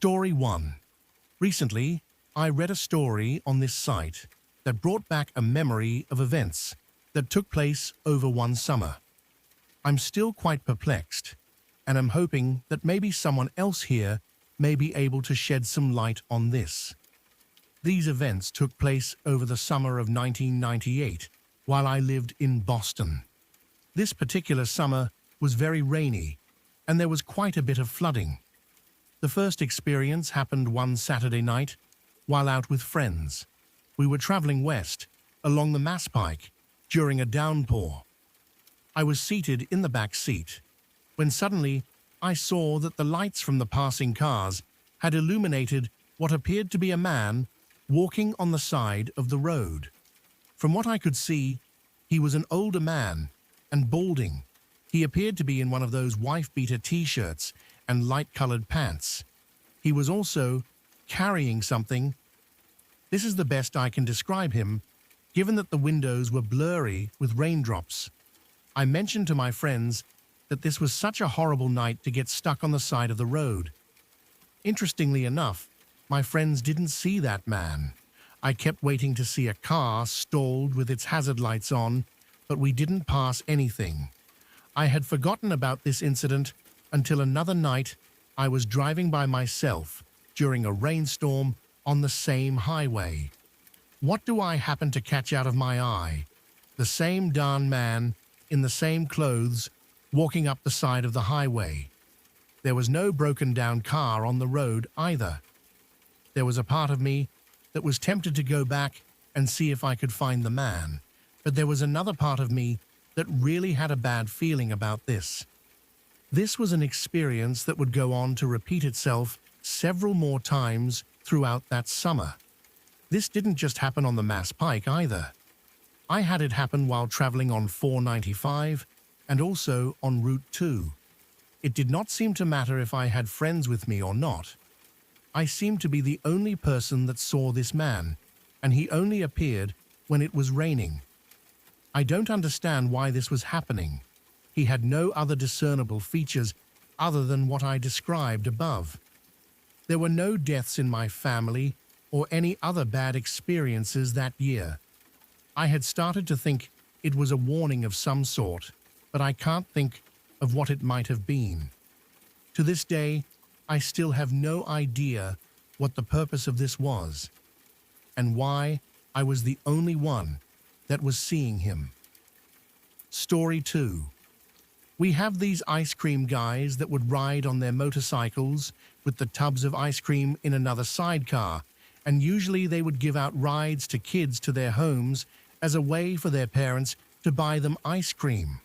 Story 1. Recently, I read a story on this site that brought back a memory of events that took place over one summer. I'm still quite perplexed, and I'm hoping that maybe someone else here may be able to shed some light on this. These events took place over the summer of 1998 while I lived in Boston. This particular summer was very rainy, and there was quite a bit of flooding. The first experience happened one Saturday night while out with friends. We were traveling west along the Mass Pike during a downpour. I was seated in the back seat when suddenly I saw that the lights from the passing cars had illuminated what appeared to be a man walking on the side of the road. From what I could see, he was an older man and balding. He appeared to be in one of those wife-beater t-shirts and light-colored pants. He was also carrying something. This is the best I can describe him, given that the windows were blurry with raindrops. I mentioned to my friends that this was such a horrible night to get stuck on the side of the road. Interestingly enough, my friends didn't see that man. I kept waiting to see a car stalled with its hazard lights on, but we didn't pass anything. I had forgotten about this incident until another night I was driving by myself during a rainstorm on the same highway. What do I happen to catch out of my eye? The same darn man in the same clothes walking up the side of the highway. There was no broken down car on the road either. There was a part of me that was tempted to go back and see if I could find the man, but there was another part of me that really had a bad feeling about this. This was an experience that would go on to repeat itself several more times throughout that summer. This didn't just happen on the Mass Pike either. I had it happen while traveling on 495 and also on Route 2. It did not seem to matter if I had friends with me or not. I seemed to be the only person that saw this man, and he only appeared when it was raining. I don't understand why this was happening. He had no other discernible features other than what I described above. There were no deaths in my family or any other bad experiences that year. I had started to think it was a warning of some sort, but I can't think of what it might have been. To this day, I still have no idea what the purpose of this was, and why I was the only one that was seeing him. Story 2. We have these ice cream guys that would ride on their motorcycles with the tubs of ice cream in another sidecar, and usually they would give out rides to kids to their homes as a way for their parents to buy them ice cream.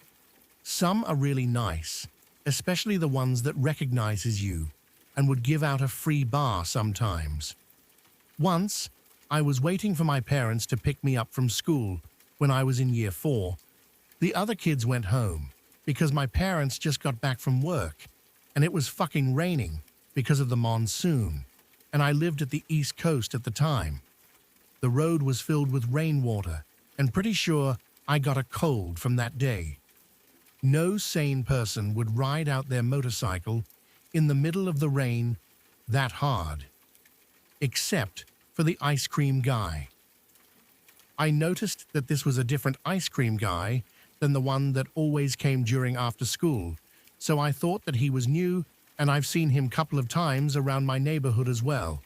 Some are really nice, especially the ones that recognizes you and would give out a free bar sometimes. Once, I was waiting for my parents to pick me up from school when I was in year 4. The other kids went home because my parents just got back from work, and it was fucking raining because of the monsoon, and I lived at the East Coast at the time. The road was filled with rainwater, and pretty sure I got a cold from that day. No sane person would ride out their motorcycle in the middle of the rain that hard, except for the ice cream guy. I noticed that this was a different ice cream guy than the one that always came during after school, so I thought that he was new, and I've seen him a couple of times around my neighborhood as well.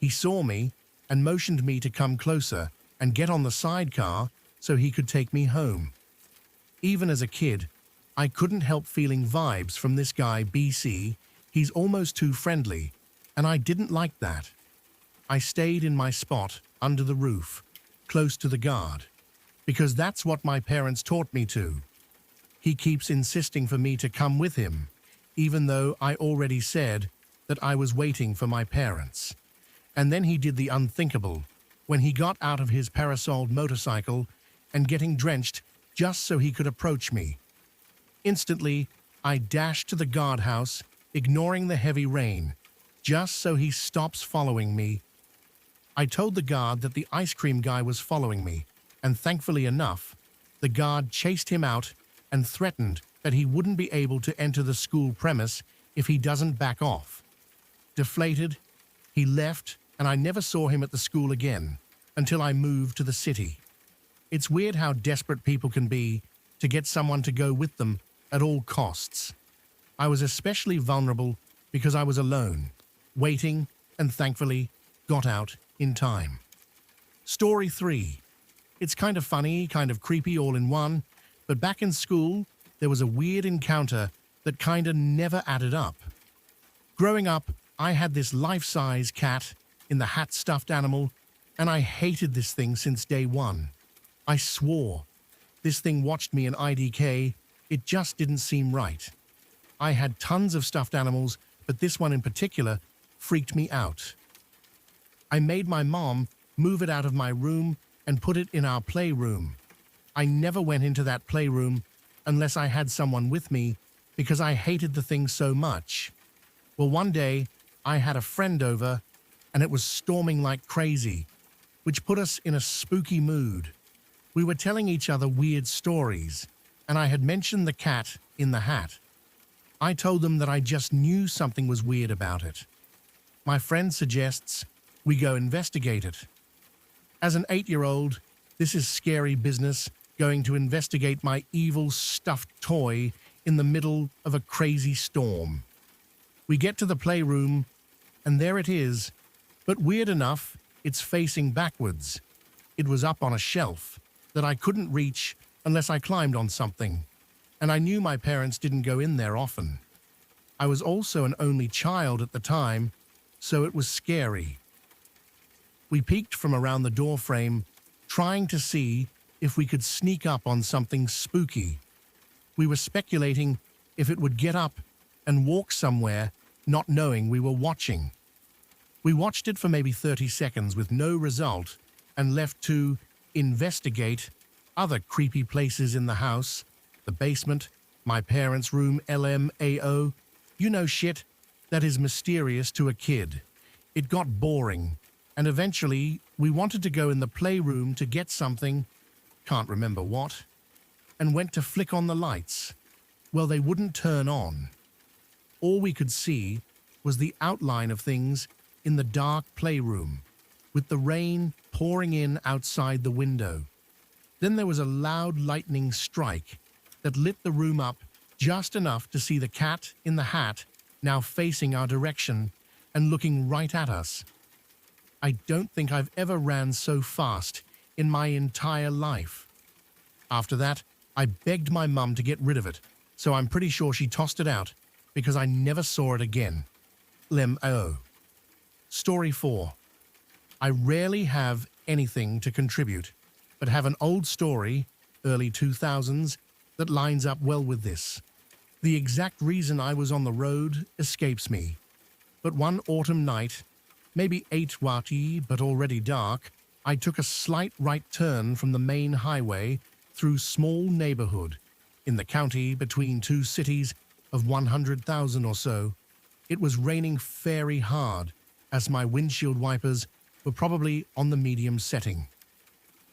He saw me and motioned me to come closer and get on the sidecar so he could take me home. Even as a kid, I couldn't help feeling vibes from this guy BC. He's almost too friendly, and I didn't like that. I stayed in my spot under the roof, close to the guard, because that's what my parents taught me to. He keeps insisting for me to come with him, even though I already said that I was waiting for my parents. And then he did the unthinkable when he got out of his parasoled motorcycle and getting drenched just so he could approach me. Instantly, I dashed to the guardhouse, ignoring the heavy rain, just so he stops following me. I told the guard that the ice cream guy was following me, and thankfully enough, the guard chased him out and threatened that he wouldn't be able to enter the school premise if he doesn't back off. Deflated, he left, and I never saw him at the school again until I moved to the city. It's weird how desperate people can be to get someone to go with them at all costs. I was especially vulnerable because I was alone, waiting, and thankfully got out in time. Story 3. It's kind of funny, kind of creepy all in one, but back in school, there was a weird encounter that kinda never added up. Growing up, I had this life-size cat in the hat stuffed animal, and I hated this thing since day one. I swore. This thing watched me in IDK. It just didn't seem right. I had tons of stuffed animals, but this one in particular freaked me out. I made my mom move it out of my room and put it in our playroom. I never went into that playroom unless I had someone with me because I hated the thing so much. Well, one day I had a friend over and it was storming like crazy, which put us in a spooky mood. We were telling each other weird stories, and I had mentioned the cat in the hat. I told them that I just knew something was weird about it. My friend suggests we go investigate it. As an 8-year-old, this is scary business, going to investigate my evil stuffed toy in the middle of a crazy storm. We get to the playroom, and there it is, but weird enough, it's facing backwards. It was up on a shelf that I couldn't reach unless I climbed on something, and I knew my parents didn't go in there often. I was also an only child at the time, so it was scary. We peeked from around the doorframe, trying to see if we could sneak up on something spooky. We were speculating if it would get up and walk somewhere, not knowing we were watching. We watched it for maybe 30 seconds with no result and left to investigate other creepy places in the house, the basement, my parents' room, LMAO, you know, shit that is mysterious to a kid. It got boring, and eventually we wanted to go in the playroom to get something, can't remember what, and went to flick on the lights. Well, they wouldn't turn on. All we could see was the outline of things in the dark playroom, with the rain pouring in outside the window. Then there was a loud lightning strike that lit the room up just enough to see the cat in the hat now facing our direction and looking right at us. I don't think I've ever ran so fast in my entire life. After that, I begged my mum to get rid of it, so I'm pretty sure she tossed it out because I never saw it again. LMAO. Story 4. I rarely have anything to contribute, but have an old story, early 2000s, that lines up well with this. The exact reason I was on the road escapes me, but one autumn night, maybe 8:00 but already dark, I took a slight right turn from the main highway through small neighborhood in the county between two cities of 100,000 or so. It was raining very hard, as my windshield wipers were probably on the medium setting.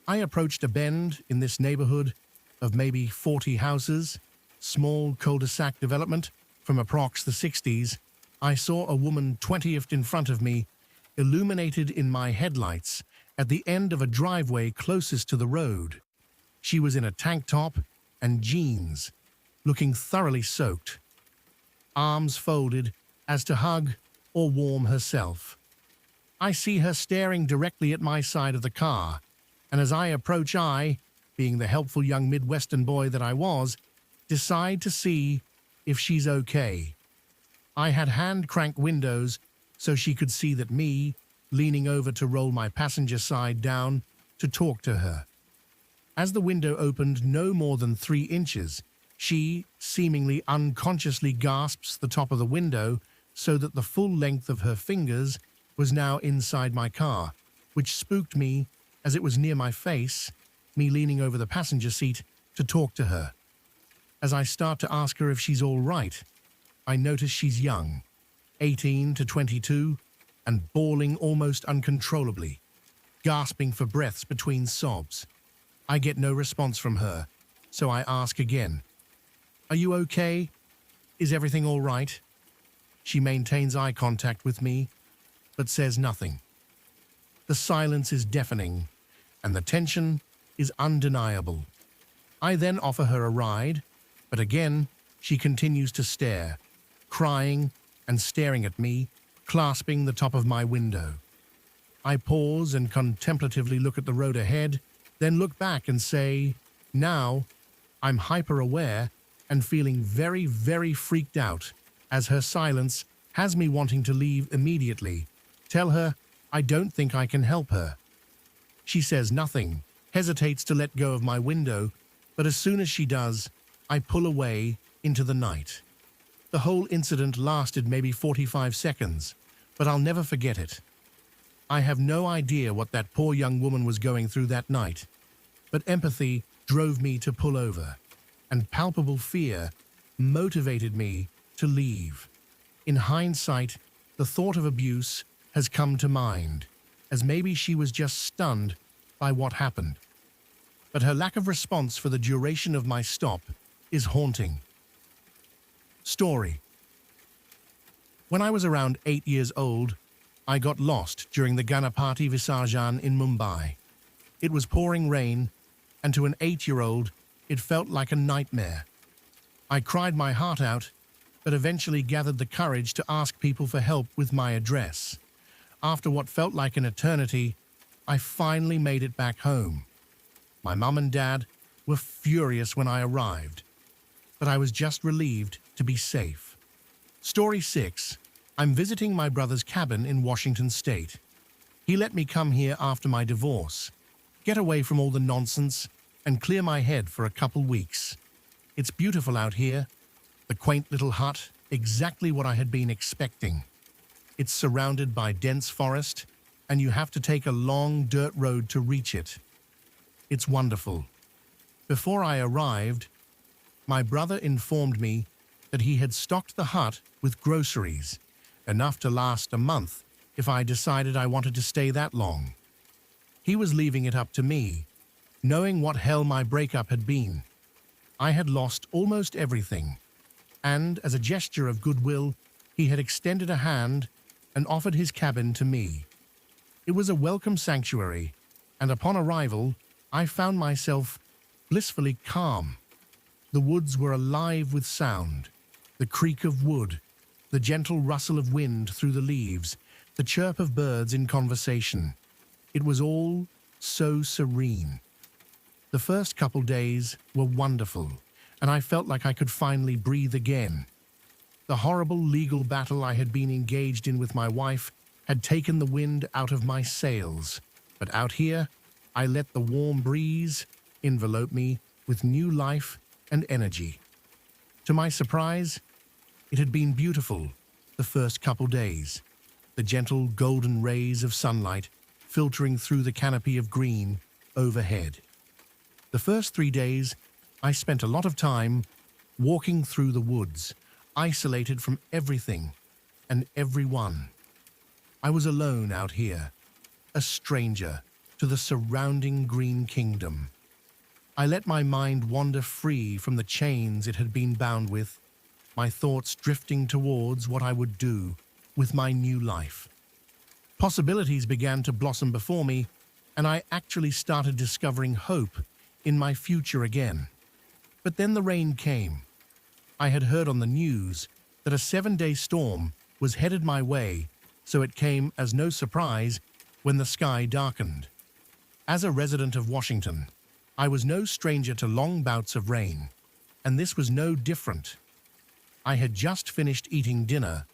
I approached a bend in this neighborhood of maybe 40 houses, small cul-de-sac development from approx the 60s. I saw a woman 20th in front of me, illuminated in my headlights at the end of a driveway closest to the road. She was in a tank top and jeans, looking thoroughly soaked, arms folded as to hug or warm herself. I see her staring directly at my side of the car, and as I approach, being the helpful young Midwestern boy that I was, decide to see if she's okay. I had hand-crank windows so she could see that me, leaning over to roll my passenger side down to talk to her. As the window opened no more than 3 inches, she, seemingly unconsciously, gasps the top of the window so that the full length of her fingers was now inside my car, which spooked me as it was near my face, me leaning over the passenger seat to talk to her. As I start to ask her if she's all right, I notice she's young, 18 to 22, and bawling almost uncontrollably, gasping for breaths between sobs. I get no response from her, so I ask again, "Are you okay? Is everything all right?" She maintains eye contact with me, but says nothing. The silence is deafening, and the tension is undeniable. I then offer her a ride, but again, she continues to stare, crying and staring at me, clasping the top of my window. I pause and contemplatively look at the road ahead, then look back and say, now, I'm hyper-aware and feeling very, very freaked out, as her silence has me wanting to leave immediately. Tell her I don't think I can help her. She says nothing, hesitates to let go of my window, but as soon as she does, I pull away into the night. The whole incident lasted maybe 45 seconds, but I'll never forget it. I have no idea what that poor young woman was going through that night, but empathy drove me to pull over, and palpable fear motivated me to leave. In hindsight, the thought of abuse has come to mind, as maybe she was just stunned by what happened. But her lack of response for the duration of my stop is haunting. Story. When I was around 8 years old, I got lost during the Ganapati Visarjan in Mumbai. It was pouring rain, and to an 8-year-old, it felt like a nightmare. I cried my heart out, but eventually gathered the courage to ask people for help with my address. After what felt like an eternity, I finally made it back home. My mum and dad were furious when I arrived, but I was just relieved to be safe. Story 6. I'm visiting my brother's cabin in Washington State. He let me come here after my divorce, get away from all the nonsense, and clear my head for a couple weeks. It's beautiful out here, the quaint little hut, exactly what I had been expecting. It's surrounded by dense forest, and you have to take a long dirt road to reach it. It's wonderful. Before I arrived, my brother informed me that he had stocked the hut with groceries, enough to last a month if I decided I wanted to stay that long. He was leaving it up to me, knowing what hell my breakup had been. I had lost almost everything, and as a gesture of goodwill, he had extended a hand and offered his cabin to me. It was a welcome sanctuary, and upon arrival, I found myself blissfully calm. The woods were alive with sound, the creak of wood, the gentle rustle of wind through the leaves, the chirp of birds in conversation. It was all so serene. The first couple days were wonderful, and I felt like I could finally breathe again. The horrible legal battle I had been engaged in with my wife had taken the wind out of my sails, but out here, I let the warm breeze envelope me with new life and energy. To my surprise, it had been beautiful the first couple days, the gentle golden rays of sunlight filtering through the canopy of green overhead. The first 3 days, I spent a lot of time walking through the woods, isolated from everything and everyone. I was alone out here, a stranger to the surrounding green kingdom. I let my mind wander free from the chains it had been bound with, my thoughts drifting towards what I would do with my new life. Possibilities began to blossom before me, and I actually started discovering hope in my future again. But then the rain came. I had heard on the news that a 7-day storm was headed my way, so it came as no surprise when the sky darkened. As a resident of Washington, I was no stranger to long bouts of rain, and this was no different. I had just finished eating dinner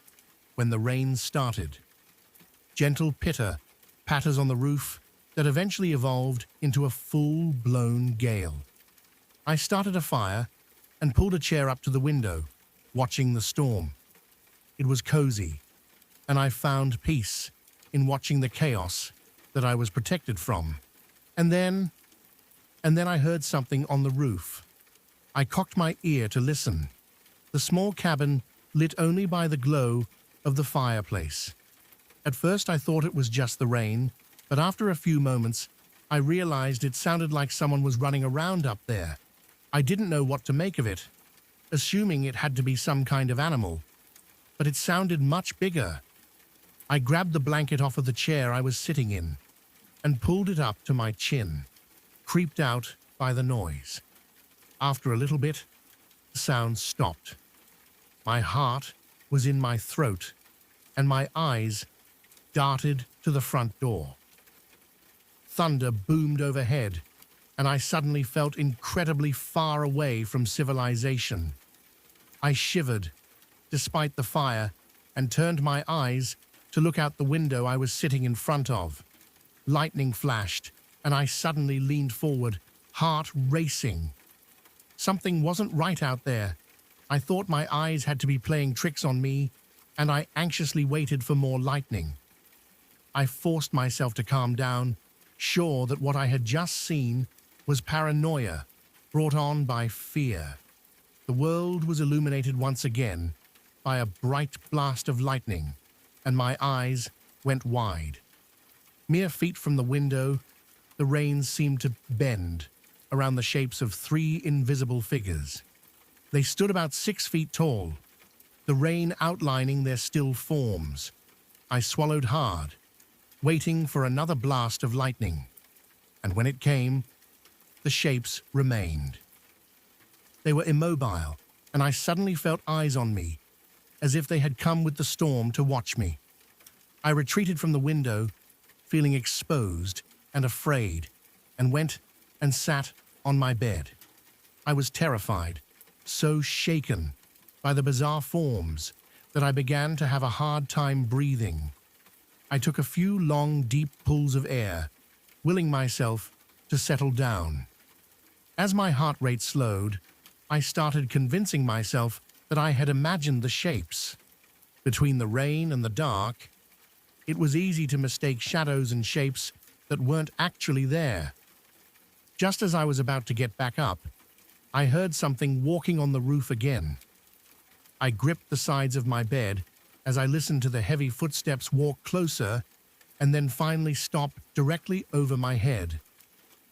when the rain started. Gentle patters on the roof that eventually evolved into a full-blown gale. I started a fire and pulled a chair up to the window, watching the storm. It was cozy, and I found peace in watching the chaos that I was protected from. And then I heard something on the roof. I cocked my ear to listen. The small cabin lit only by the glow of the fireplace. At first I thought it was just the rain, but after a few moments, I realized it sounded like someone was running around up there. I didn't know what to make of it, assuming it had to be some kind of animal. but it sounded much bigger. I grabbed the blanket off of the chair I was sitting in and pulled it up to my chin, creeped out by the noise. After a little bit, the sound stopped. My heart was in my throat, and my eyes darted to the front door. Thunder boomed overhead, and I suddenly felt incredibly far away from civilization. I shivered, despite the fire, and turned my eyes to look out the window I was sitting in front of. Lightning flashed, and I suddenly leaned forward, heart racing. Something wasn't right out there. I thought my eyes had to be playing tricks on me, and I anxiously waited for more lightning. I forced myself to calm down, sure that what I had just seen was paranoia, brought on by fear. The world was illuminated once again by a bright blast of lightning, and my eyes went wide. Mere feet from the window, the rain seemed to bend around the shapes of 3 invisible figures. They stood about 6 feet tall, the rain outlining their still forms. I swallowed hard, waiting for another blast of lightning, and when it came, the shapes remained. They were immobile, and I suddenly felt eyes on me, as if they had come with the storm to watch me. I retreated from the window, feeling exposed and afraid, and went and sat on my bed. I was terrified, so shaken by the bizarre forms that I began to have a hard time breathing. I took a few long, deep pulls of air, willing myself to settle down. As my heart rate slowed, I started convincing myself that I had imagined the shapes. Between the rain and the dark, it was easy to mistake shadows and shapes that weren't actually there. Just as I was about to get back up, I heard something walking on the roof again. I gripped the sides of my bed as I listened to the heavy footsteps walk closer and then finally stop directly over my head.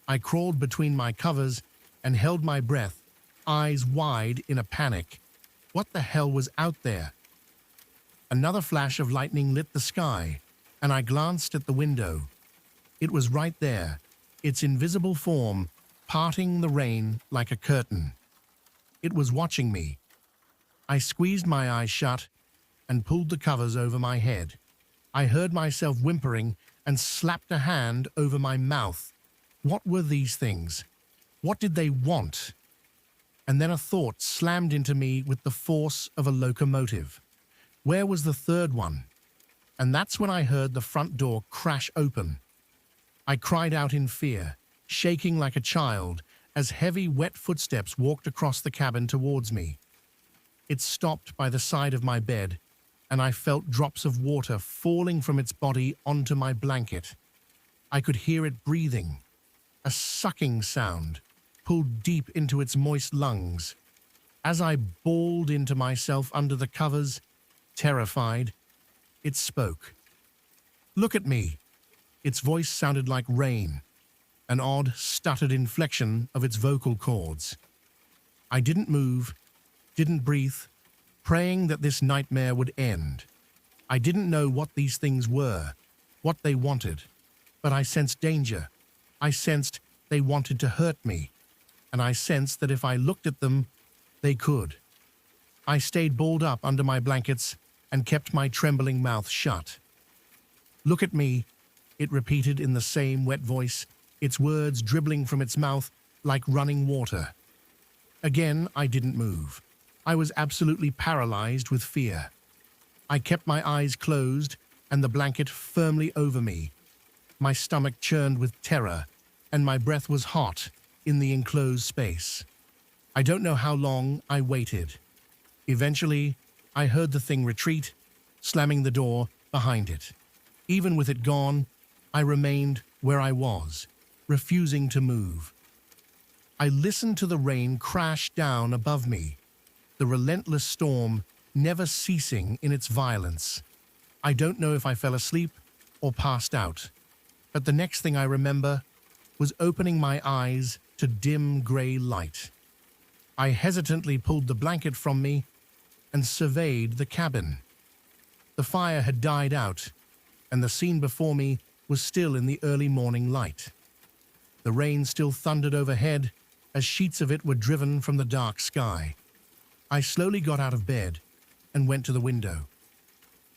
I crawled between my covers and held my breath, eyes wide in a panic. What the hell was out there? Another flash of lightning lit the sky, and I glanced at the window. It was right there, its invisible form parting the rain like a curtain. It was watching me. I squeezed my eyes shut and pulled the covers over my head. I heard myself whimpering and slapped a hand over my mouth. What were these things? What did they want? And then a thought slammed into me with the force of a locomotive. Where was the third one? And that's when I heard the front door crash open. I cried out in fear, shaking like a child, as heavy, wet footsteps walked across the cabin towards me. It stopped by the side of my bed, and I felt drops of water falling from its body onto my blanket. I could hear it breathing, a sucking sound, pulled deep into its moist lungs. As I bawled into myself under the covers, terrified, it spoke. "Look at me." Its voice sounded like rain, an odd, stuttered inflection of its vocal cords. I didn't move, didn't breathe, praying that this nightmare would end. I didn't know what these things were, what they wanted, but I sensed danger. I sensed they wanted to hurt me, and I sensed that if I looked at them, they could. I stayed balled up under my blankets and kept my trembling mouth shut. "Look at me," it repeated in the same wet voice, its words dribbling from its mouth like running water. Again, I didn't move. I was absolutely paralyzed with fear. I kept my eyes closed and the blanket firmly over me. My stomach churned with terror, and my breath was hot in the enclosed space. I don't know how long I waited. Eventually, I heard the thing retreat, slamming the door behind it. Even with it gone, I remained where I was, refusing to move. I listened to the rain crash down above me, the relentless storm never ceasing in its violence. I don't know if I fell asleep or passed out, but the next thing I remember was opening my eyes to dim gray light. I hesitantly pulled the blanket from me and surveyed the cabin. The fire had died out, and the scene before me was still in the early morning light. The rain still thundered overhead as sheets of it were driven from the dark sky. I slowly got out of bed and went to the window.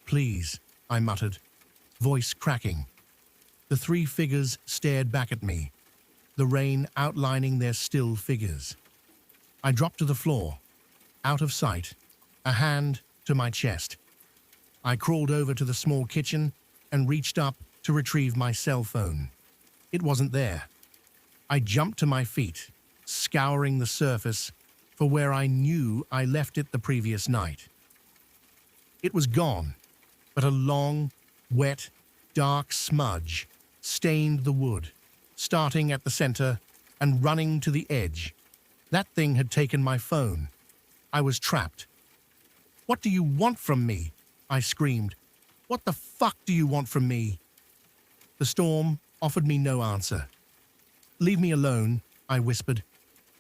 "Please," I muttered, voice cracking. The three figures stared back at me, the rain outlining their still figures. I dropped to the floor, out of sight, a hand to my chest. I crawled over to the small kitchen and reached up to retrieve my cell phone. It wasn't there. I jumped to my feet, scouring the surface for where I knew I left it the previous night. It was gone, but a long, wet, dark smudge stained the wood, starting at the center and running to the edge. That thing had taken my phone. I was trapped. "What do you want from me?" I screamed. "What the fuck do you want from me?" The storm offered me no answer. "Leave me alone," I whispered.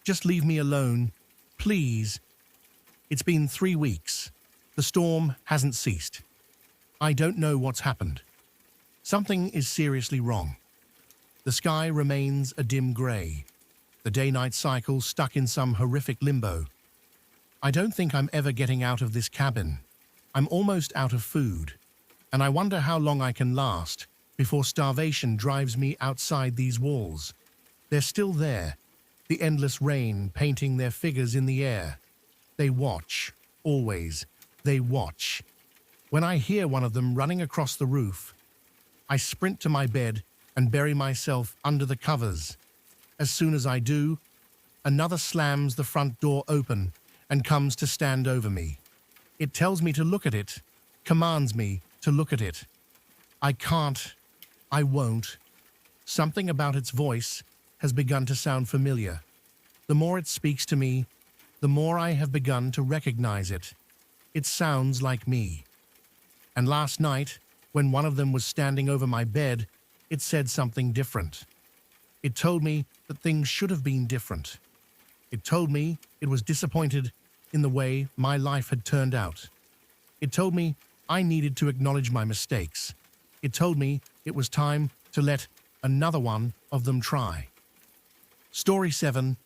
"Just leave me alone, please." It's been 3 weeks. The storm hasn't ceased. I don't know what's happened. Something is seriously wrong. The sky remains a dim grey, the day-night cycle stuck in some horrific limbo. I don't think I'm ever getting out of this cabin. I'm almost out of food, and I wonder how long I can last before starvation drives me outside these walls. They're still there, the endless rain painting their figures in the air. They watch, always, they watch. When I hear one of them running across the roof, I sprint to my bed and bury myself under the covers. As soon as I do, another slams the front door open and comes to stand over me. It tells me to look at it, commands me to look at it. I can't, I won't. Something about its voice has begun to sound familiar. The more it speaks to me, the more I have begun to recognize it. It sounds like me. And last night, when one of them was standing over my bed, it said something different. It told me that things should have been different. It told me it was disappointed in the way my life had turned out. It told me I needed to acknowledge my mistakes. It told me it was time to let another one of them try. Story 7.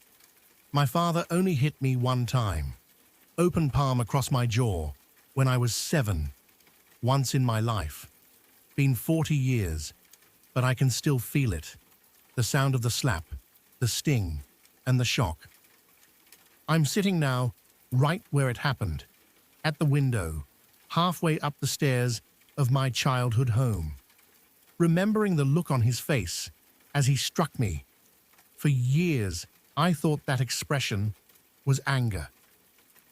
My father only hit me one time. Open palm across my jaw when I was 7. Once in my life. Been 40 years, but I can still feel it. The sound of the slap, the sting, and the shock. I'm sitting now right where it happened, at the window, halfway up the stairs of my childhood home, remembering the look on his face as he struck me. For years, I thought that expression was anger.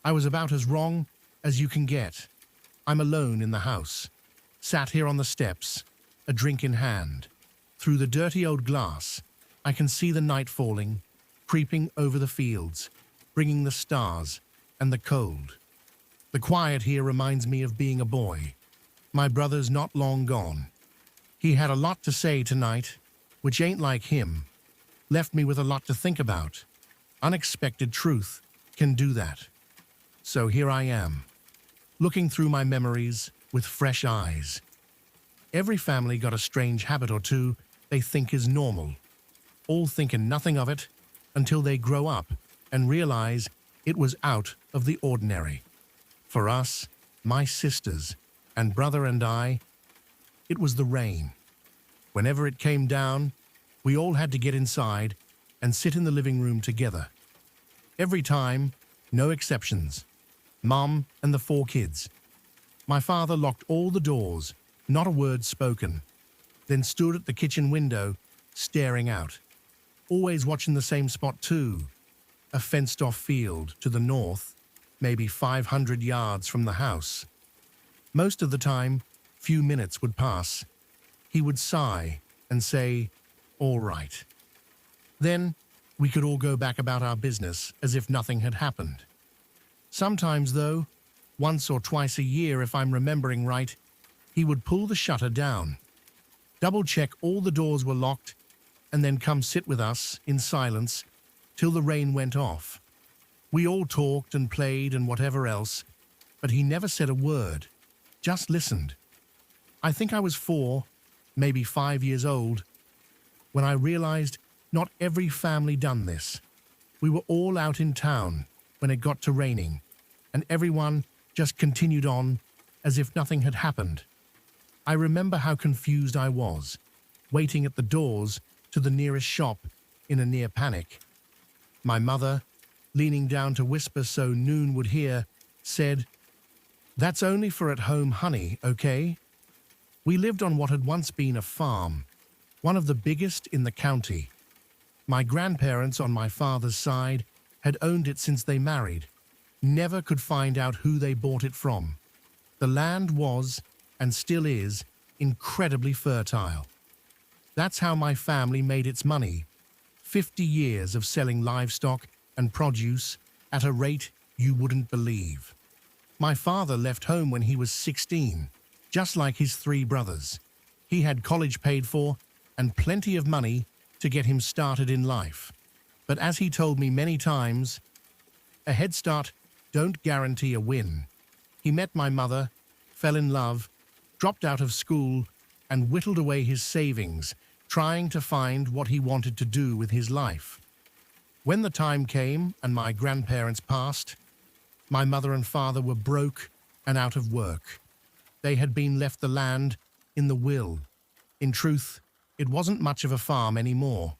I was about as wrong as you can get. I'm alone in the house, sat here on the steps, a drink in hand. Through the dirty old glass, I can see the night falling, creeping over the fields, bringing the stars and the cold. The quiet here reminds me of being a boy. My brother's not long gone. He had a lot to say tonight, which ain't like him. Left me with a lot to think about. Unexpected truth can do that. So here I am, looking through my memories with fresh eyes. Every family got a strange habit or two they think is normal, all thinking nothing of it until they grow up and realize it was out of the ordinary. For us, my sisters, and brother and I, it was the rain. Whenever it came down, we all had to get inside and sit in the living room together. Every time, no exceptions. Mom and the 4 kids. My father locked all the doors, not a word spoken, then stood at the kitchen window, staring out. Always watching the same spot too, a fenced-off field to the north, maybe 500 yards from the house. Most of the time, few minutes would pass. He would sigh and say, "All right." Then we could all go back about our business as if nothing had happened. Sometimes, though, once or twice a year if I'm remembering right, he would pull the shutter down, double-check all the doors were locked, and then come sit with us in silence till the rain went off. We all talked and played and whatever else, but he never said a word. just listened. I think I was 4, maybe 5 years old, when I realized not every family done this. We were all out in town when it got to raining, and everyone just continued on as if nothing had happened. I remember how confused I was, waiting at the doors to the nearest shop in a near panic. My mother, leaning down to whisper so Noon would hear, said, "That's only for at home honey, okay?" We lived on what had once been a farm, one of the biggest in the county. My grandparents on my father's side had owned it since they married. Never could find out who they bought it from. The land was, and still is, incredibly fertile. That's how my family made its money. 50 years of selling livestock and produce at a rate you wouldn't believe. My father left home when he was 16, just like his 3 brothers. He had college paid for and plenty of money to get him started in life. But as he told me many times, a head start don't guarantee a win. He met my mother, fell in love, dropped out of school, and whittled away his savings, trying to find what he wanted to do with his life. When the time came and my grandparents passed, my mother and father were broke and out of work. They had been left the land in the will. In truth, it wasn't much of a farm anymore.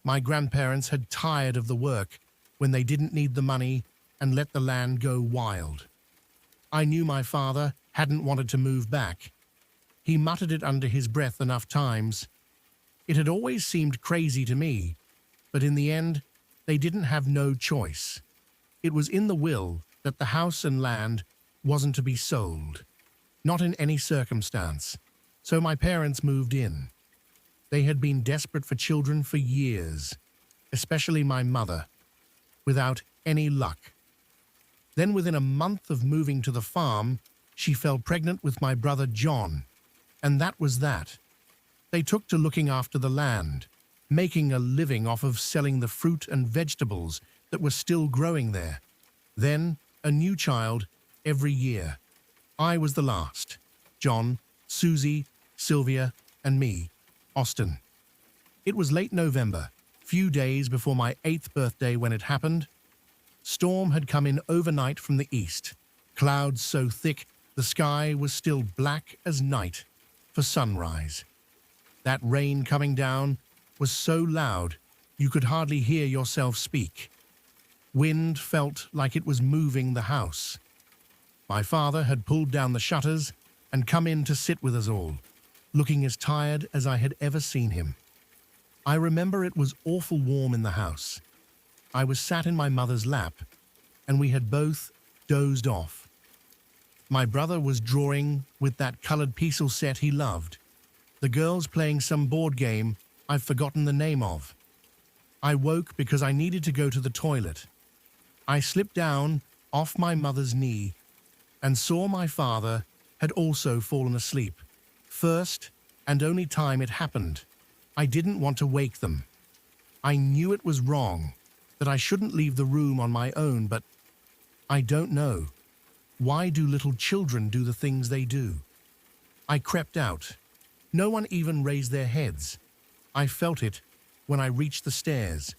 My grandparents had tired of the work when they didn't need the money and let the land go wild. I knew my father hadn't wanted to move back. He muttered it under his breath enough times. It had always seemed crazy to me, but in the end, they didn't have no choice. It was in the will that the house and land wasn't to be sold, not in any circumstance. So my parents moved in. They had been desperate for children for years, especially my mother, without any luck. Then within a month of moving to the farm, she fell pregnant with my brother John, and that was that. They took to looking after the land, making a living off of selling the fruit and vegetables that were still growing there. Then a new child every year. I was the last. John, Susie, Sylvia, and me, Austin. It was late November, few days before my 8th birthday when it happened. Storm had come in overnight from the east. Clouds so thick the sky was still black as night for sunrise. That rain coming down was so loud you could hardly hear yourself speak. Wind felt like it was moving the house. My father had pulled down the shutters and come in to sit with us all, looking as tired as I had ever seen him. I remember it was awful warm in the house. I was sat in my mother's lap, and we had both dozed off. My brother was drawing with that colored pencil set he loved. The girls playing some board game I've forgotten the name of. I woke because I needed to go to the toilet. I slipped down off my mother's knee and saw my father had also fallen asleep. First and only time it happened, I didn't want to wake them. I knew it was wrong, that I shouldn't leave the room on my own, but I don't know. Why do little children do the things they do? I crept out. No one even raised their heads. I felt it when I reached the stairs.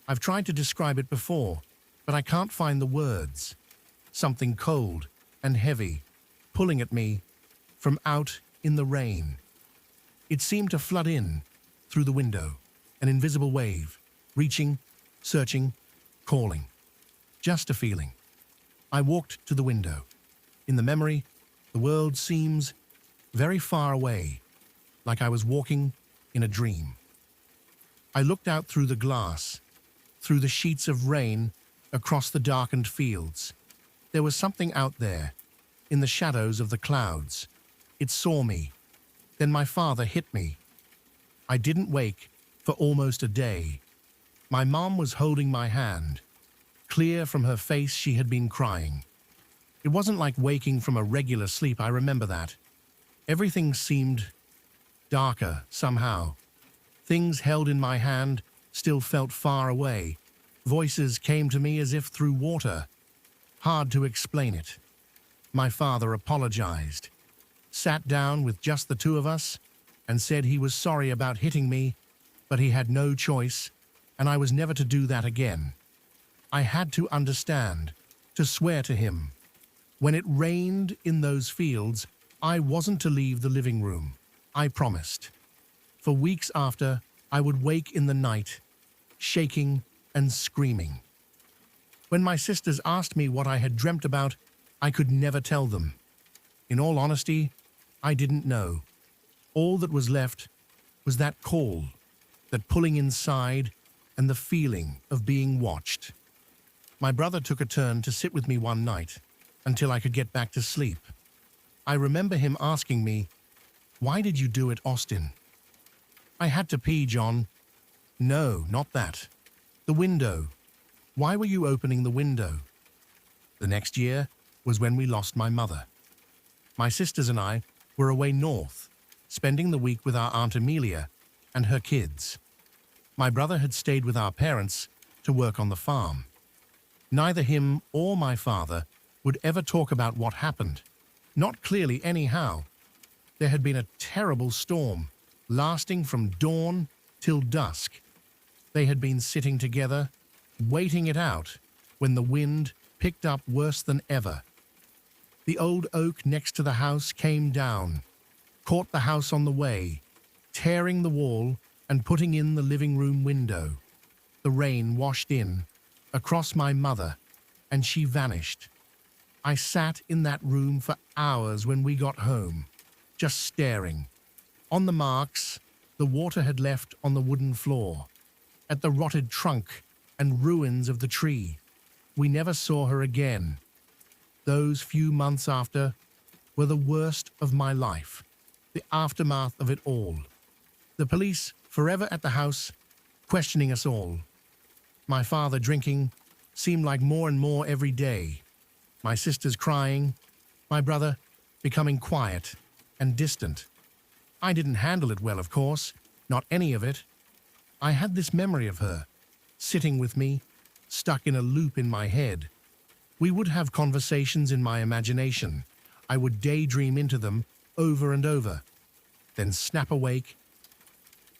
I've tried to describe it before, but I can't find the words. Something cold and heavy, pulling at me from out in the rain. It seemed to flood in through the window, an invisible wave, reaching, searching, calling. Just a feeling. I walked to the window. In the memory, the world seems very far away, like I was walking in a dream. I looked out through the glass, through the sheets of rain, across the darkened fields. There was something out there, in the shadows of the clouds. It saw me. Then my father hit me. I didn't wake for almost a day. My mom was holding my hand. Clear from her face, she had been crying. It wasn't like waking from a regular sleep, I remember that. Everything seemed darker somehow. Things held in my hand still felt far away. Voices came to me as if through water. Hard to explain it. My father apologized, sat down with just the two of us, and said he was sorry about hitting me, but he had no choice, and I was never to do that again. I had to understand, to swear to him. When it rained in those fields, I wasn't to leave the living room. I promised. For weeks after, I would wake in the night, shaking and screaming. When my sisters asked me what I had dreamt about, I could never tell them. In all honesty, I didn't know. All that was left was that call, that pulling inside, and the feeling of being watched. My brother took a turn to sit with me one night until I could get back to sleep. I remember him asking me, "Why did you do it, Austin?" "I had to pee, John." "No, not that. The window. Why were you opening the window?" The next year was when we lost my mother. My sisters and I were away north, spending the week with our Aunt Amelia and her kids. My brother had stayed with our parents to work on the farm. Neither him or my father would ever talk about what happened, not clearly anyhow. There had been a terrible storm, lasting from dawn till dusk. They had been sitting together, waiting it out, when the wind picked up worse than ever. The old oak next to the house came down, caught the house on the way, tearing the wall and putting in the living room window. The rain washed in, across my mother, and she vanished. I sat in that room for hours when we got home, just staring. On the marks the water had left on the wooden floor, at the rotted trunk and ruins of the tree. We never saw her again. Those few months after were the worst of my life, the aftermath of it all. The police forever at the house, questioning us all. My father drinking seemed like more and more every day. My sisters crying, my brother becoming quiet and distant. I didn't handle it well, of course, not any of it. I had this memory of her, sitting with me, stuck in a loop in my head. We would have conversations in my imagination. I would daydream into them over and over, then snap awake,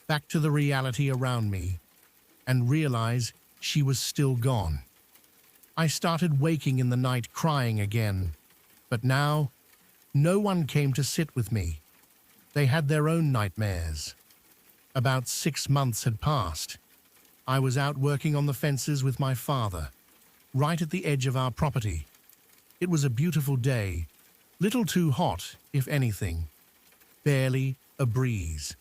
back to the reality around me, and realize she was still gone. I started waking in the night crying again, but now no one came to sit with me. They had their own nightmares. About 6 months had passed. I was out working on the fences with my father, right at the edge of our property. It was a beautiful day, little too hot, if anything, barely a breeze.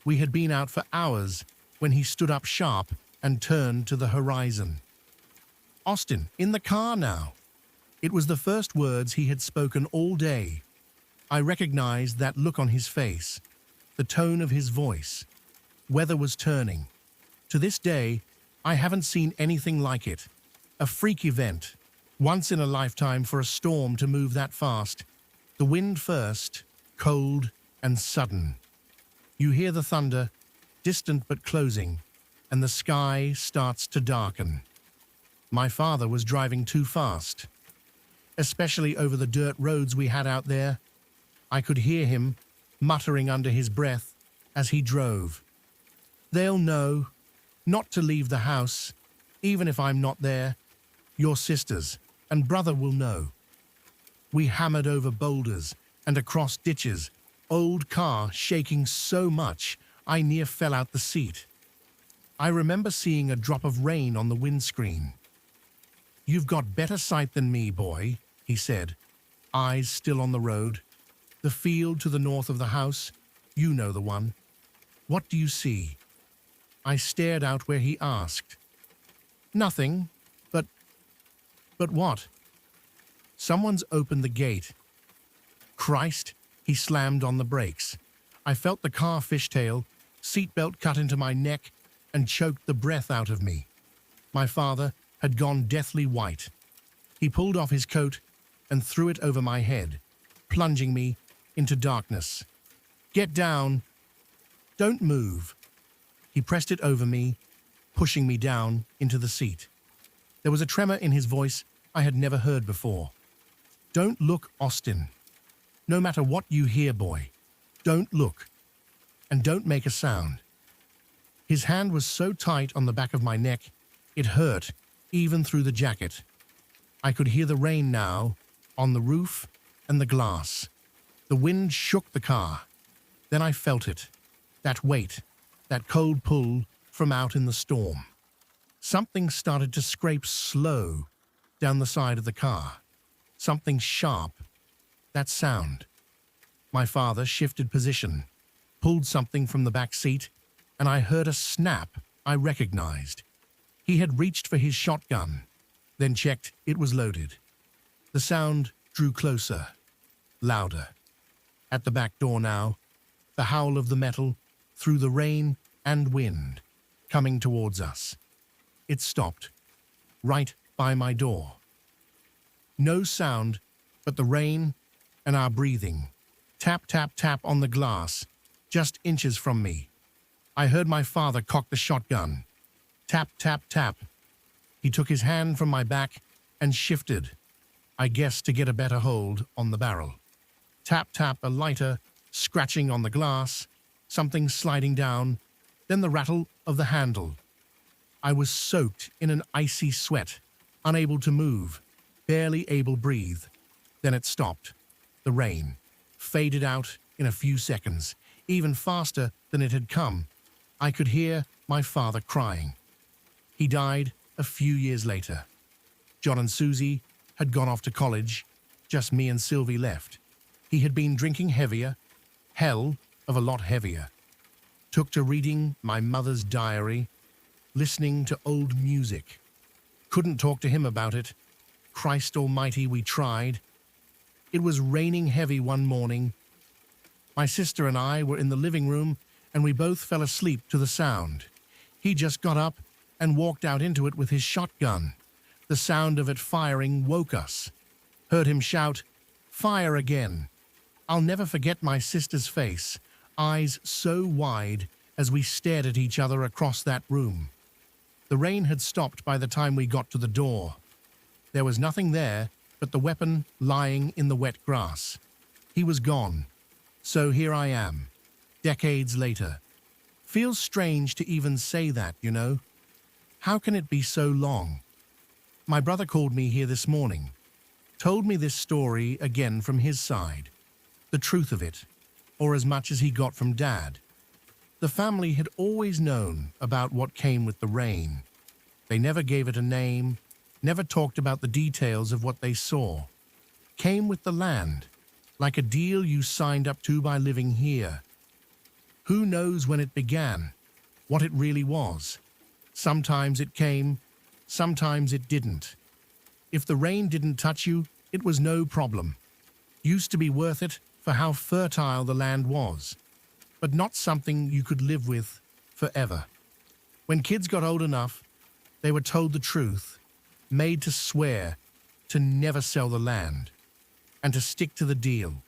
We had been out for hours when he stood up sharp and turned to the horizon. "Austin, in the car now." It was the first words he had spoken all day. I recognized that look on his face, the tone of his voice. Weather was turning. To this day, I haven't seen anything like it. A freak event, once in a lifetime for a storm to move that fast. The wind first, cold and sudden. You hear the thunder, distant but closing, and the sky starts to darken. My father was driving too fast, especially over the dirt roads we had out there. I could hear him muttering under his breath as he drove. "They'll know not to leave the house, even if I'm not there. Your sisters and brother will know." We hammered over boulders and across ditches, old car shaking so much I near fell out the seat. I remember seeing a drop of rain on the windscreen. "You've got better sight than me, boy," he said, eyes still on the road. "The field to the north of the house, you know the one. What do you see?" I stared out where he asked. "Nothing, but what?" "Someone's opened the gate." Christ, he slammed on the brakes. I felt the car fishtail, seatbelt cut into my neck, and choked the breath out of me. My father had gone deathly white. He pulled off his coat and threw it over my head, plunging me into darkness. "Get down. Don't move." He pressed it over me, pushing me down into the seat. There was a tremor in his voice I had never heard before. Don't look, Austin. No matter what you hear, boy, don't look. And don't make a sound. His hand was so tight on the back of my neck, it hurt, even through the jacket. I could hear the rain now, on the roof and the glass. The wind shook the car. Then I felt it, that weight, that cold pull from out in the storm. Something started to scrape slow down the side of the car. Something sharp. That sound. My father shifted position, pulled something from the back seat, and I heard a snap I recognized. He had reached for his shotgun, then checked it was loaded. The sound drew closer, louder. At the back door now, the howl of the metal through the rain and wind, coming towards us. It stopped, right by my door. No sound but the rain and our breathing. Tap, tap, tap on the glass, just inches from me. I heard my father cock the shotgun. Tap, tap, tap. He took his hand from my back and shifted, I guess to get a better hold on the barrel. Tap, tap, a lighter, scratching on the glass, something sliding down, then the rattle of the handle. I was soaked in an icy sweat, unable to move, barely able to breathe. Then it stopped. The rain faded out in a few seconds, even faster than it had come. I could hear my father crying. He died a few years later. John and Susie had gone off to college, just me and Sylvie left. He had been drinking heavier, hell of a lot heavier. Took to reading my mother's diary, listening to old music. Couldn't talk to him about it. Christ almighty, we tried. It was raining heavy one morning. My sister and I were in the living room, and we both fell asleep to the sound. He just got up and walked out into it with his shotgun. The sound of it firing woke us. Heard him shout, "Fire again." I'll never forget my sister's face, eyes so wide as we stared at each other across that room. The rain had stopped by the time we got to the door. There was nothing there but the weapon lying in the wet grass. He was gone. So here I am, decades later. Feels strange to even say that, you know. How can it be so long? My brother called me here this morning, told me this story again from his side, the truth of it, or as much as he got from Dad. The family had always known about what came with the rain. They never gave it a name, never talked about the details of what they saw. Came with the land, like a deal you signed up to by living here. Who knows when it began, what it really was? Sometimes it came, sometimes it didn't. If the rain didn't touch you, it was no problem. Used to be worth it for how fertile the land was, but not something you could live with forever. When kids got old enough, they were told the truth, made to swear to never sell the land, and to stick to the deal.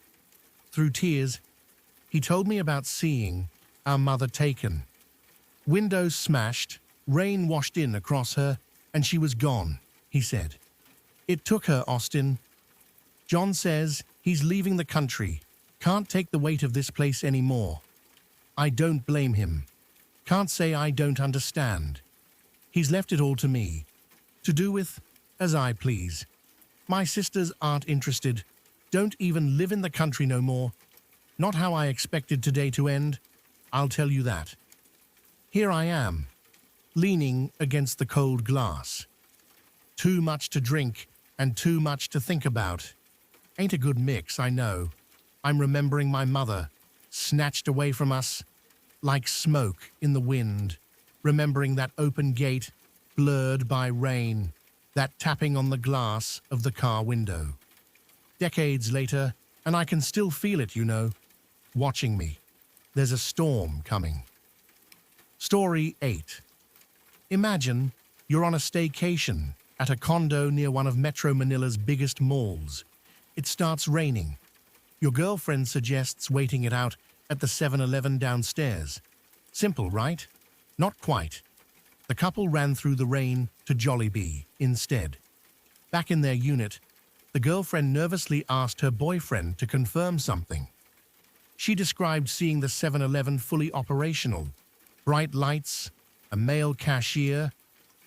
Through tears, he told me about seeing our mother taken. Windows smashed, rain washed in across her, and she was gone, he said. It took her, Austin. John says he's leaving the country, can't take the weight of this place anymore. I don't blame him. Can't say I don't understand. He's left it all to me, to do with as I please. My sisters aren't interested, don't even live in the country no more. Not how I expected today to end, I'll tell you that. Here I am, leaning against the cold glass. Too much to drink and too much to think about. Ain't a good mix, I know. I'm remembering my mother, snatched away from us, like smoke in the wind. Remembering that open gate, blurred by rain, that tapping on the glass of the car window. Decades later, and I can still feel it, you know, watching me. There's a storm coming. Story 8. Imagine you're on a staycation at a condo near one of Metro Manila's biggest malls. It starts raining. Your girlfriend suggests waiting it out at the 7-Eleven downstairs. Simple, right? Not quite. The couple ran through the rain to Jollibee instead. Back in their unit, The girlfriend nervously asked her boyfriend to confirm something. She described seeing the 7-Eleven fully operational, bright lights, a male cashier,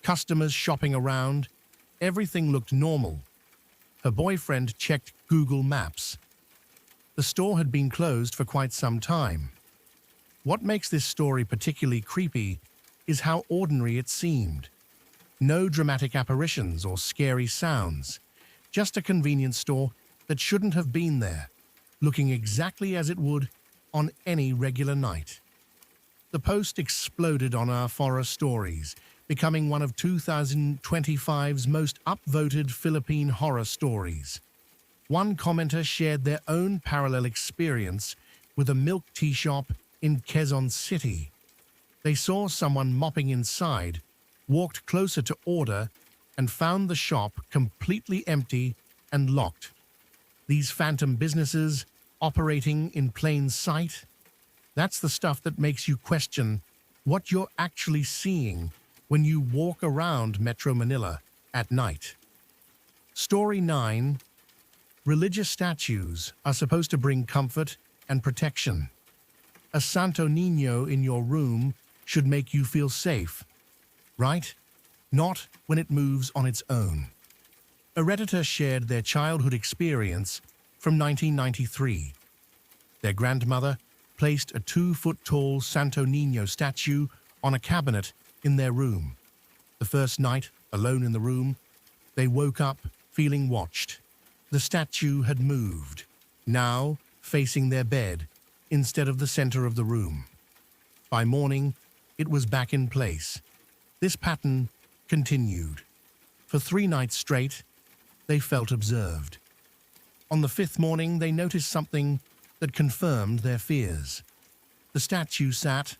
customers shopping around. Everything looked normal. Her boyfriend checked Google Maps. The store had been closed for quite some time. What makes this story particularly creepy is how ordinary it seemed. No dramatic apparitions or scary sounds, just a convenience store that shouldn't have been there, looking exactly as it would on any regular night. The post exploded on our horror stories, becoming one of 2025's most upvoted Philippine horror stories. One commenter shared their own parallel experience with a milk tea shop in Quezon City. They saw someone mopping inside, walked closer to order, and found the shop completely empty and locked. These phantom businesses operating in plain sight? That's the stuff that makes you question what you're actually seeing when you walk around Metro Manila at night. Story 9. Religious statues are supposed to bring comfort and protection. A Santo Niño in your room should make you feel safe, right? Not when it moves on its own. A Redditor shared their childhood experience from 1993. Their grandmother placed a 2-foot-tall Santo Niño statue on a cabinet in their room. The first night, alone in the room, they woke up feeling watched. The statue had moved, now facing their bed instead of the center of the room. By morning, it was back in place. This pattern continued. For 3 nights straight, they felt observed. On the 5th morning, they noticed something that confirmed their fears. The statue sat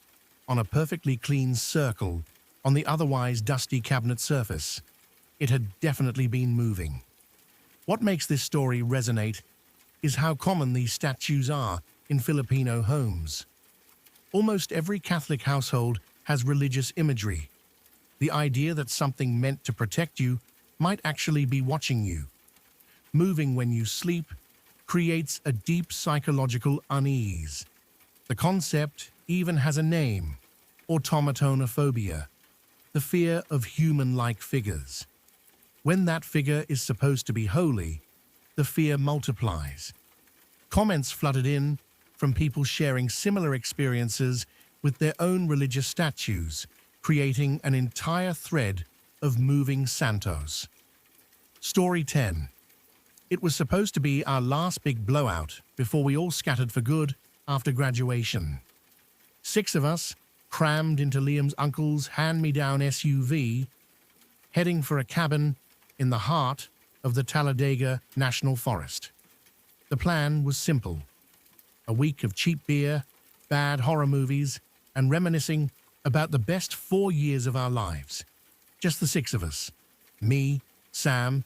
on a perfectly clean circle on the otherwise dusty cabinet surface. It had definitely been moving. What makes this story resonate is how common these statues are in Filipino homes. Almost every Catholic household has religious imagery. The idea that something meant to protect you might actually be watching you. Moving when you sleep creates a deep psychological unease. The concept even has a name: automatonophobia, the fear of human-like figures. When that figure is supposed to be holy, the fear multiplies. Comments flooded in from people sharing similar experiences with their own religious statues, creating an entire thread of moving santos. Story 10. It was supposed to be our last big blowout before we all scattered for good after graduation. 6 of us, crammed into Liam's uncle's hand-me-down SUV, heading for a cabin in the heart of the Talladega National Forest. The plan was simple: a week of cheap beer, bad horror movies, and reminiscing about the best 4 years of our lives. Just the 6 of us: me, Sam,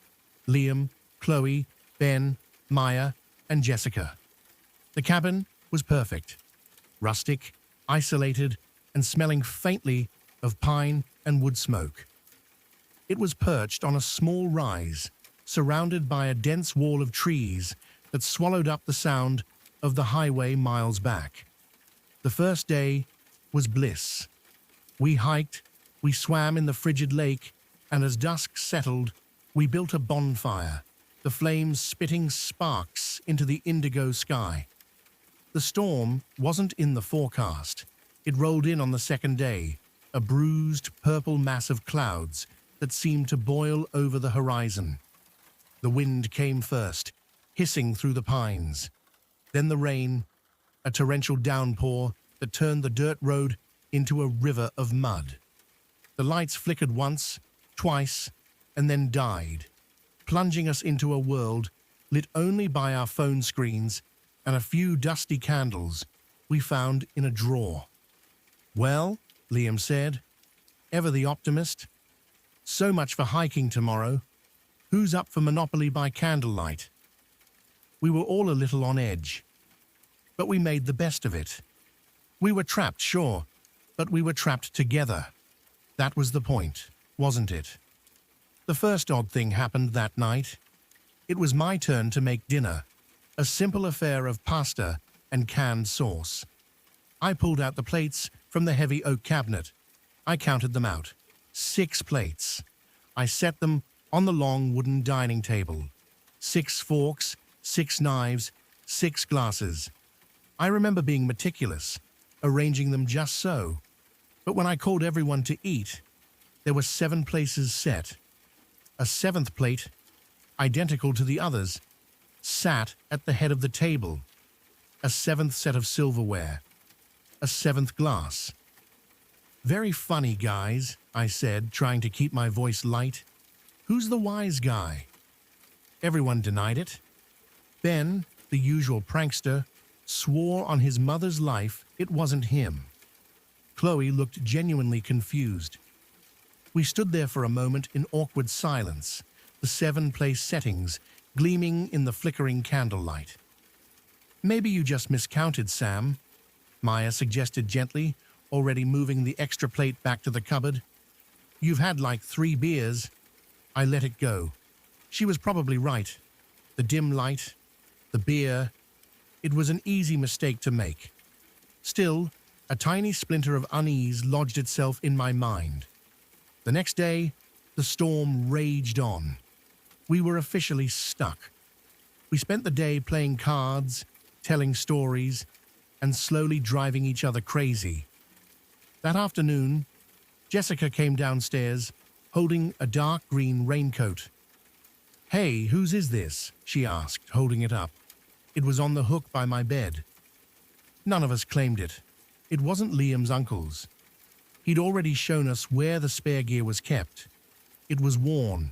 Liam, Chloe, Ben, Maya, and Jessica. The cabin was perfect: rustic, isolated, and smelling faintly of pine and wood smoke. It was perched on a small rise, surrounded by a dense wall of trees that swallowed up the sound of the highway miles back. The first day was bliss. We hiked, we swam in the frigid lake, and as dusk settled, we built a bonfire, the flames spitting sparks into the indigo sky. The storm wasn't in the forecast. It rolled in on the second day, a bruised purple mass of clouds that seemed to boil over the horizon. The wind came first, hissing through the pines. Then the rain, a torrential downpour that turned the dirt road into a river of mud. The lights flickered once, twice, and then died, plunging us into a world lit only by our phone screens and a few dusty candles we found in a drawer. "Well," Liam said, ever the optimist, "so much for hiking tomorrow. Who's up for Monopoly by candlelight?" We were all a little on edge, but we made the best of it. We were trapped, sure, but we were trapped together. That was the point, wasn't it? The first odd thing happened that night. It was my turn to make dinner, a simple affair of pasta and canned sauce. I pulled out the plates from the heavy oak cabinet. I counted them out. 6 plates. I set them on the long wooden dining table. 6 forks, 6 knives, 6 glasses. I remember being meticulous, arranging them just so. But when I called everyone to eat, there were 7 places set. A 7th plate, identical to the others, sat at the head of the table. A 7th set of silverware. A 7th glass. "Very funny, guys," I said, trying to keep my voice light. "Who's the wise guy?" Everyone denied it. Ben, the usual prankster, swore on his mother's life it wasn't him. Chloe looked genuinely confused. We stood there for a moment in awkward silence, the 7-place settings gleaming in the flickering candlelight. "Maybe you just miscounted, Sam," Maya suggested gently, already moving the extra plate back to the cupboard. "You've had like 3 beers." I let it go. She was probably right. The dim light, the beer, it was an easy mistake to make. Still, a tiny splinter of unease lodged itself in my mind. The next day, the storm raged on. We were officially stuck. We spent the day playing cards, telling stories, and slowly driving each other crazy. That afternoon, Jessica came downstairs, holding a dark green raincoat. "Hey, whose is this?" she asked, holding it up. It was on the hook by my bed. None of us claimed it. It wasn't Liam's uncle's. He'd already shown us where the spare gear was kept. It was worn,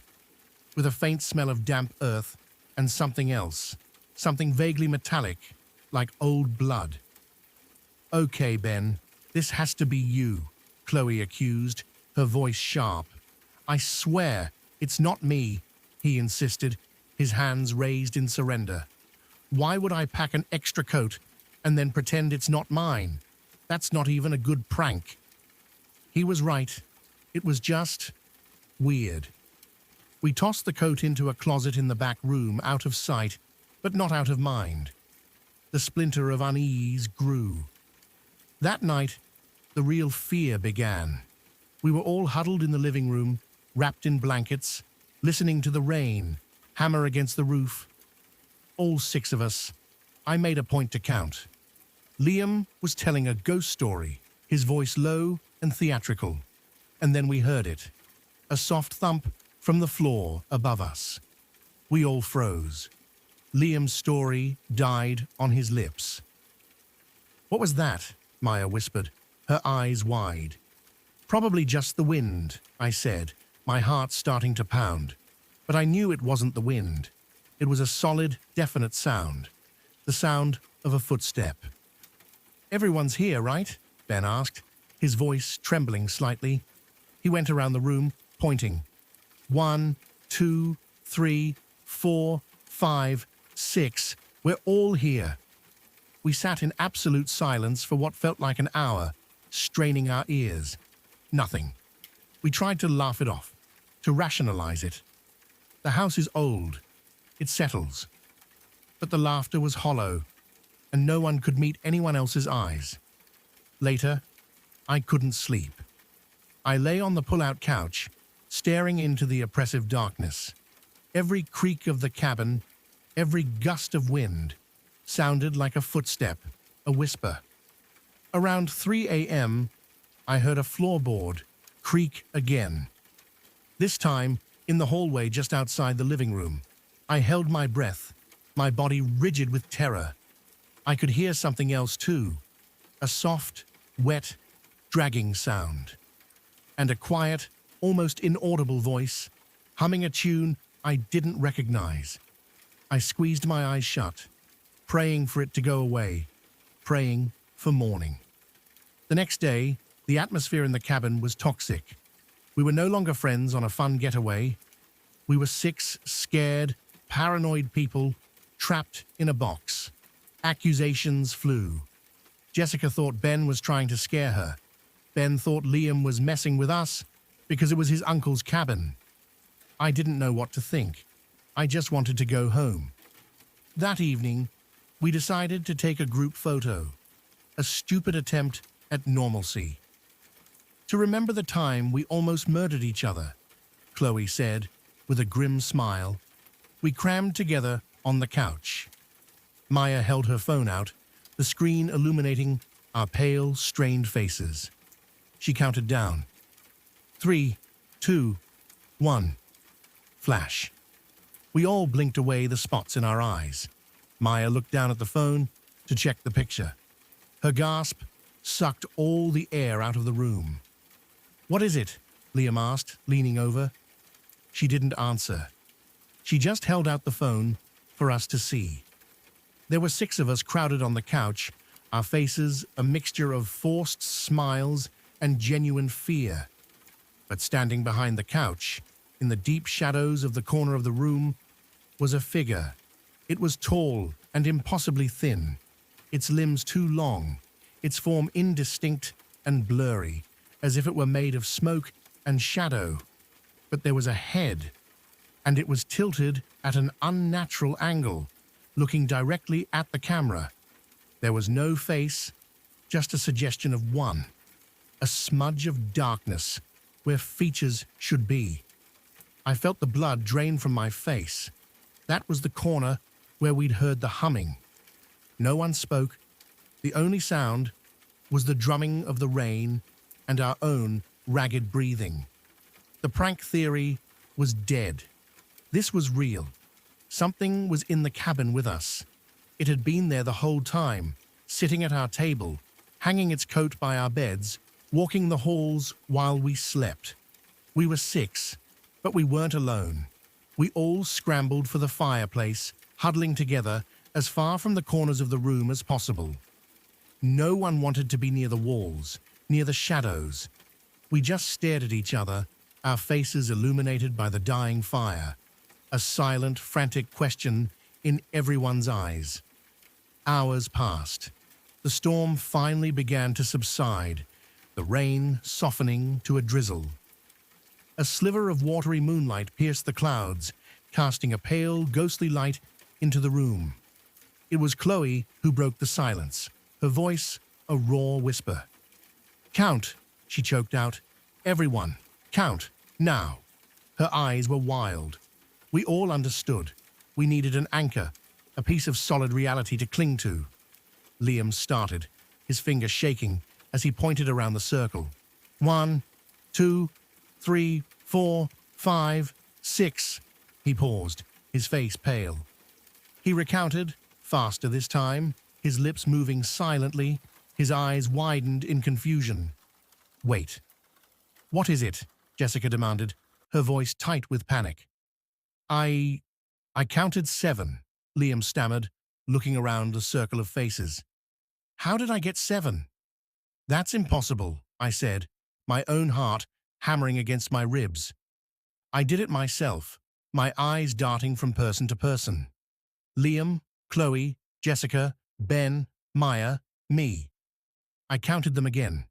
with a faint smell of damp earth and something else, something vaguely metallic, like old blood. "Okay, Ben, this has to be you," Chloe accused, her voice sharp. "I swear it's not me," he insisted, his hands raised in surrender. "Why would I pack an extra coat and then pretend it's not mine? That's not even a good prank." He was right. It was just weird. We tossed the coat into a closet in the back room, out of sight, but not out of mind. The splinter of unease grew. That night, the real fear began. We were all huddled in the living room, wrapped in blankets, listening to the rain hammer against the roof. All 6 of us. I made a point to count. Liam was telling a ghost story, his voice low and theatrical. And then we heard it. A soft thump from the floor above us. We all froze. Liam's story died on his lips. "What was that?" Maya whispered, her eyes wide. "Probably just the wind," I said, my heart starting to pound. But I knew it wasn't the wind. It was a solid, definite sound. The sound of a footstep. "Everyone's here, right?" Ben asked, his voice trembling slightly. He went around the room, pointing. 1, 2, 3, 4, 5, 6. We're all here." We sat in absolute silence for what felt like an hour, straining our ears. Nothing. We tried to laugh it off, to rationalize it. The house is old. It settles. But the laughter was hollow, and no one could meet anyone else's eyes. Later, I couldn't sleep. I lay on the pull-out couch, staring into the oppressive darkness. Every creak of the cabin, every gust of wind, sounded like a footstep, a whisper. Around 3 a.m., I heard a floorboard creak again. This time, in the hallway just outside the living room. I held my breath, my body rigid with terror. I could hear something else too. A soft, wet, dragging sound. And a quiet, almost inaudible voice, humming a tune I didn't recognize. I squeezed my eyes shut, praying for it to go away, praying for morning. The next day, the atmosphere in the cabin was toxic. We were no longer friends on a fun getaway. We were 6 scared, paranoid people trapped in a box. Accusations flew. Jessica thought Ben was trying to scare her. Ben thought Liam was messing with us because it was his uncle's cabin. I didn't know what to think. I just wanted to go home. That evening, we decided to take a group photo, a stupid attempt at normalcy. To remember the time we almost murdered each other, Chloe said, with a grim smile. We crammed together on the couch. Maya held her phone out, the screen illuminating our pale, strained faces. She counted down. 3, 2, 1. Flash. We all blinked away the spots in our eyes. Maya looked down at the phone to check the picture. Her gasp sucked all the air out of the room. "What is it?" Liam asked, leaning over. She didn't answer. She just held out the phone for us to see. There were 6 of us crowded on the couch, our faces a mixture of forced smiles and genuine fear. But standing behind the couch, in the deep shadows of the corner of the room, was a figure. It was tall and impossibly thin, its limbs too long, its form indistinct and blurry, as if it were made of smoke and shadow. But there was a head, and it was tilted at an unnatural angle, looking directly at the camera. There was no face, just a suggestion of one, a smudge of darkness where features should be. I felt the blood drain from my face. That was the corner where we'd heard the humming. No one spoke. The only sound was the drumming of the rain and our own ragged breathing. The prank theory was dead. This was real. Something was in the cabin with us. It had been there the whole time, sitting at our table, hanging its coat by our beds, walking the halls while we slept. We were 6, but we weren't alone. We all scrambled for the fireplace, huddling together as far from the corners of the room as possible. No one wanted to be near the walls, near the shadows. We just stared at each other, our faces illuminated by the dying fire, a silent, frantic question in everyone's eyes. Hours passed. The storm finally began to subside, the rain softening to a drizzle. A sliver of watery moonlight pierced the clouds, casting a pale, ghostly light into the room. It was Chloe who broke the silence, her voice a raw whisper. "Count," she choked out. "Everyone, count, now." Her eyes were wild. We all understood. We needed an anchor, a piece of solid reality to cling to. Liam started, his finger shaking as he pointed around the circle. 1, 2, 3, 4, 5, 6. He paused, his face pale. He recounted, faster this time, his lips moving silently, his eyes widened in confusion. "Wait. What is it?" Jessica demanded, her voice tight with panic. I counted 7, Liam stammered, looking around the circle of faces. "How did I get 7? "That's impossible," I said, my own heart hammering against my ribs. "I did it myself, my eyes darting from person to person. Liam, Chloe, Jessica, Ben, Maya, me. I counted them again.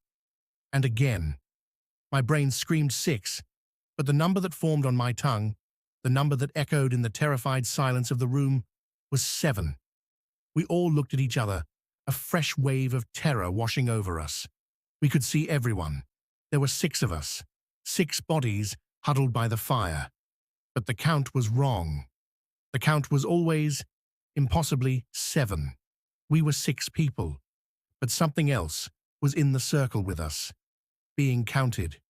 And again. My brain screamed 6, but the number that formed on my tongue, the number that echoed in the terrified silence of the room, was 7. We all looked at each other, a fresh wave of terror washing over us. We could see everyone. There were 6 of us, 6 bodies huddled by the fire. But the count was wrong. The count was always, impossibly, 7. We were 6 people, but something else was in the circle with us, being counted.